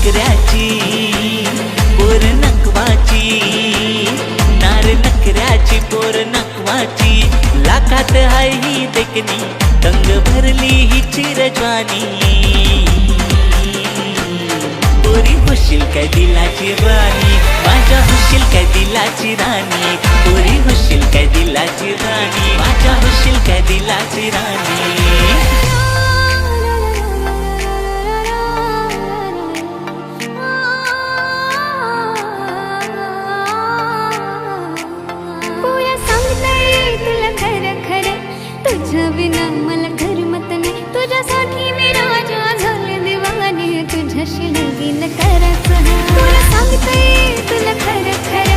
नखऱ्याची पोर नकवाची, नार नखऱ्याची पोर नकवाची, लाखात हाय ही देखणी, दंग भरली ही चिरजवानी. पोरी होशील काय दिलाची राणी, माझ्या होशील काय दिलाची राणी. पोरी होशील काय दिलाची राणी, माझ्या होशील काय दिलाची राणी. तुझ्या विना मला करमत नाही, तुझ्यासाठी मी राजा झाले दिवाने, तुझ्याशी लगीन करायचं. तुला सांगते तुला खरं खरं